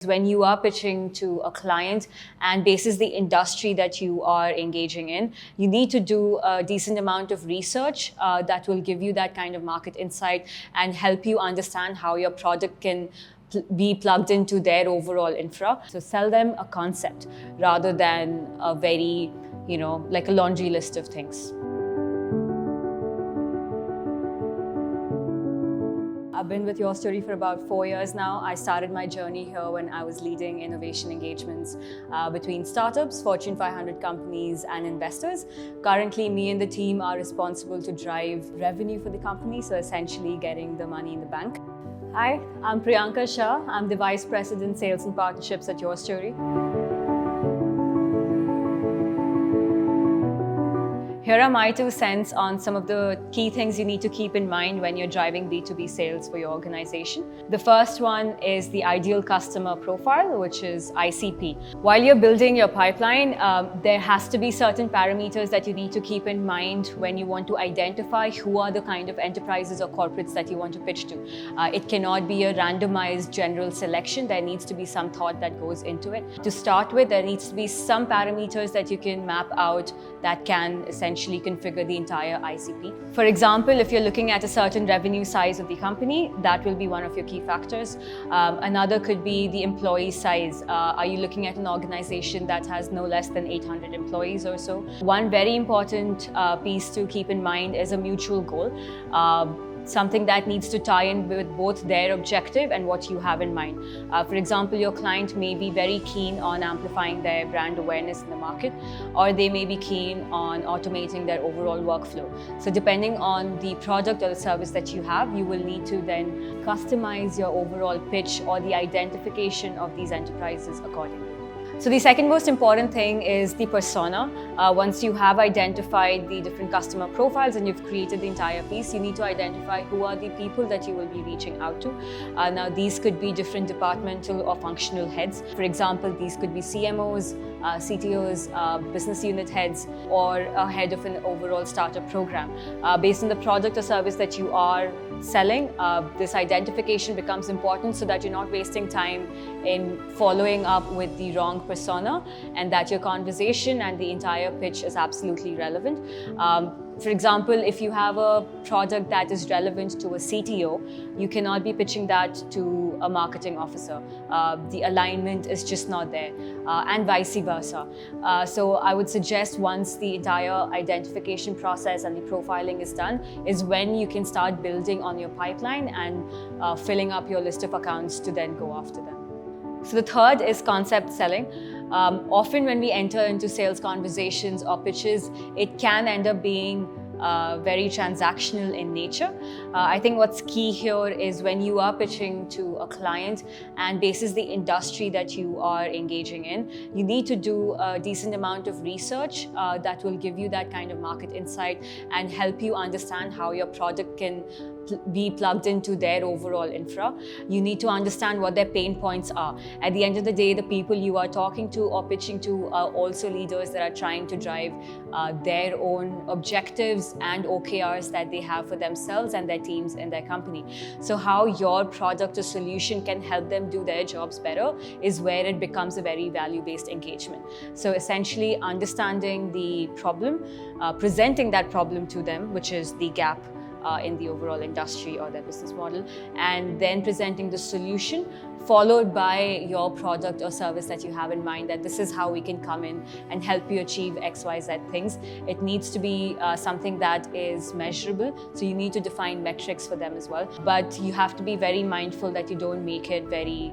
When you are pitching to a client and basis the industry that you are engaging in, you need to do a decent amount of research that will give you that kind of market insight and help you understand how your product can be plugged into their overall infra. So sell them a concept rather than a very, like a laundry list of things. I've been with Your Story for about 4 years now. I started my journey here when I was leading innovation engagements between startups, Fortune 500 companies, and investors. Currently, me and the team are responsible to drive revenue for the company, so essentially getting the money in the bank. Hi, I'm Priyanka Shah. I'm the Vice President, Sales and Partnerships at Your Story. Here are my 2 cents on some of the key things you need to keep in mind when you're driving B2B sales for your organization. The first one is the ideal customer profile, which is ICP. While you're building your pipeline, there has to be certain parameters that you need to keep in mind when you want to identify who are the kind of enterprises or corporates that you want to pitch to. It cannot be a randomized general selection. There needs to be some thought that goes into it. To start with, there needs to be some parameters that you can map out that can essentially configure the entire ICP. For example, if you're looking at a certain revenue size of the company, that will be one of your key factors. Another could be the employee size. Are you looking at an organization that has no less than 800 employees or so? One very important piece to keep in mind is a mutual goal. Something that needs to tie in with both their objective and what you have in mind. For example, your client may be very keen on amplifying their brand awareness in the market, or they may be keen on automating their overall workflow. So depending on the product or the service that you have, you will need to then customize your overall pitch or the identification of these enterprises accordingly. So the second most important thing is the persona. Once you have identified the different customer profiles and you've created the entire piece, you need to identify who are the people that you will be reaching out to. Now, these could be different departmental or functional heads. For example, these could be CMOs, CTOs, business unit heads, or a head of an overall startup program. Based on the product or service that you are selling, this identification becomes important so that you're not wasting time in following up with the wrong persona, and that your conversation and the entire pitch is absolutely relevant. For example, if you have a product that is relevant to a CTO, you cannot be pitching that to a marketing officer. The alignment is just not there, and vice versa. So I would suggest once the entire identification process and the profiling is done, is when you can start building on your pipeline and filling up your list of accounts to then go after them. So the third is concept selling. Often when we enter into sales conversations or pitches, it can end up being very transactional in nature. I think what's key here is when you are pitching to a client and basis the industry that you are engaging in, you need to do a decent amount of research that will give you that kind of market insight and help you understand how your product can be plugged into their overall infra. You need to understand what their pain points are. At the end of the day, the people you are talking to or pitching to are also leaders that are trying to drive their own objectives and OKRs that they have for themselves and their teams in their company. So how your product or solution can help them do their jobs better is where it becomes a very value-based engagement. So essentially understanding the problem, presenting that problem to them, which is the gap in the overall industry or their business model, and then presenting the solution, followed by your product or service that you have in mind, that this is how we can come in and help you achieve XYZ things. It needs to be something that is measurable, so you need to define metrics for them as well. But you have to be very mindful that you don't make it very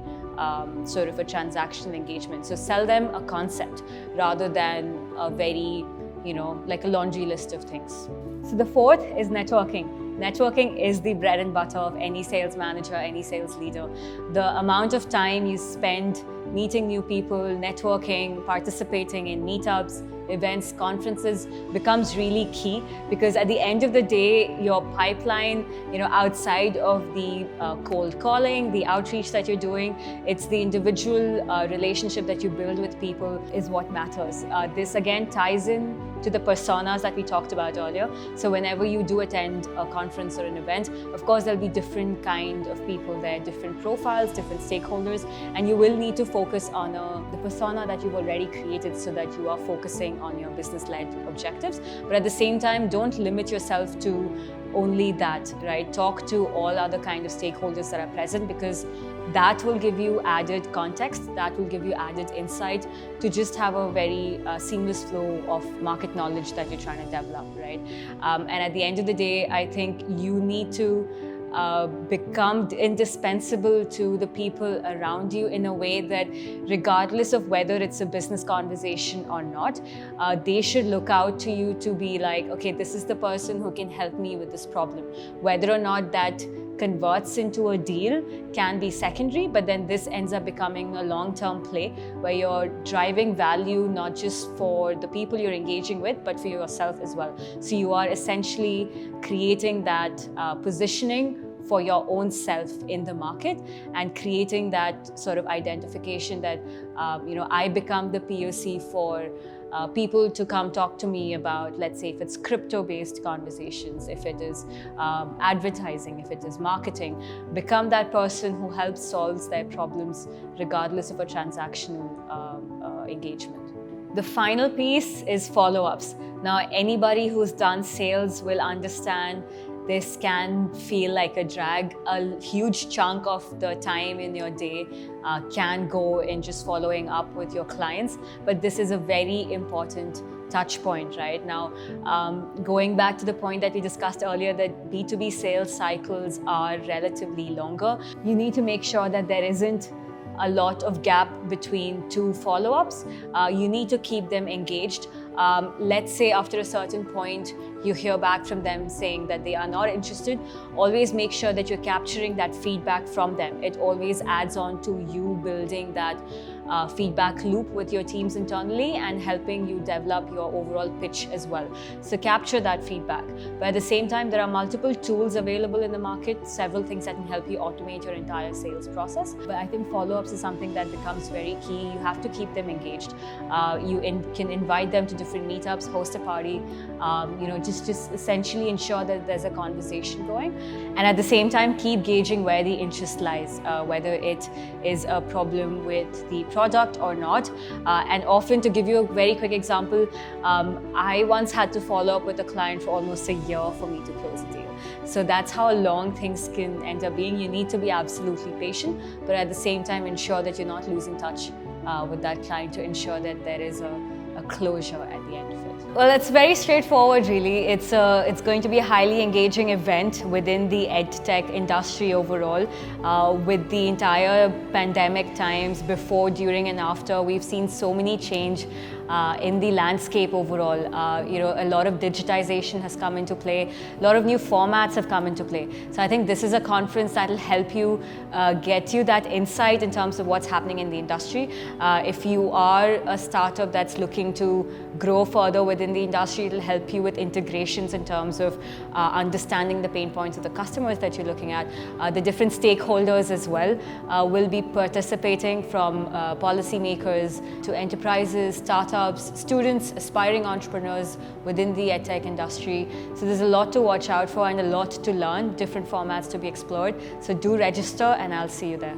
sort of a transactional engagement. So sell them a concept rather than a very, like a laundry list of things. So the fourth is networking. Networking is the bread and butter of any sales manager, any sales leader. The amount of time you spend meeting new people, networking, participating in meetups, events, conferences becomes really key, because at the end of the day, your pipeline, outside of the cold calling, the outreach that you're doing, it's the individual relationship that you build with people is what matters. This again ties in to the personas that we talked about earlier. So whenever you do attend a conference or an event, of course there'll be different kind of people there, different profiles, different stakeholders, and you will need to focus on the persona that you've already created so that you are focusing on your business-led objectives. But at the same time, don't limit yourself to only that, right? Talk to all other kind of stakeholders that are present, because that will give you added context, that will give you added insight to just have a very seamless flow of market knowledge that you're trying to develop, right? And at the end of the day, I think you need to become indispensable to the people around you in a way that regardless of whether it's a business conversation or not, they should look out to you to be like, okay, this is the person who can help me with this problem. Whether or not that converts into a deal can be secondary, but then this ends up becoming a long-term play where you're driving value not just for the people you're engaging with, but for yourself as well. So you are essentially creating that positioning for your own self in the market and creating that sort of identification that, I become the POC for people to come talk to me about, let's say if it's crypto-based conversations, if it is advertising, if it is marketing, become that person who helps solve their problems regardless of a transactional engagement. The final piece is follow-ups. Now, anybody who's done sales will understand this can feel like a drag. A huge chunk of the time in your day can go in just following up with your clients, but this is a very important touch point right now. Going back to the point that we discussed earlier, that B2B sales cycles are relatively longer, you need to make sure that there isn't a lot of gap between two follow-ups. You need to keep them engaged. Let's say after a certain point, you hear back from them saying that they are not interested. Always make sure that you're capturing that feedback from them. It always adds on to you building that feedback loop with your teams internally and helping you develop your overall pitch as well. So capture that feedback. But at the same time, there are multiple tools available in the market, several things that can help you automate your entire sales process. But I think follow-ups is something that becomes very key. You have to keep them engaged. You can invite them to different meetups, host a party, just essentially ensure that there's a conversation going. And at the same time, keep gauging where the interest lies, whether it is a problem with the product or not. And often, to give you a very quick example, I once had to follow up with a client for almost a year for me to close a deal. So that's how long things can end up being. You need to be absolutely patient, but at the same time, ensure that you're not losing touch with that client to ensure that there is a closure at the end of it. Well, it's very straightforward, really. It's going to be a highly engaging event within the EdTech industry overall. With the entire pandemic times, before, during, and after, we've seen so many change in the landscape overall. A lot of digitization has come into play. A lot of new formats have come into play. So I think this is a conference that will help you get you that insight in terms of what's happening in the industry. If you are a startup that's looking to grow further within the industry, it'll help you with integrations in terms of understanding the pain points of the customers that you're looking at. The different stakeholders as well will be participating, from policymakers to enterprises, startups, students, aspiring entrepreneurs within the EdTech industry. So there's a lot to watch out for and a lot to learn, different formats to be explored. So do register and I'll see you there.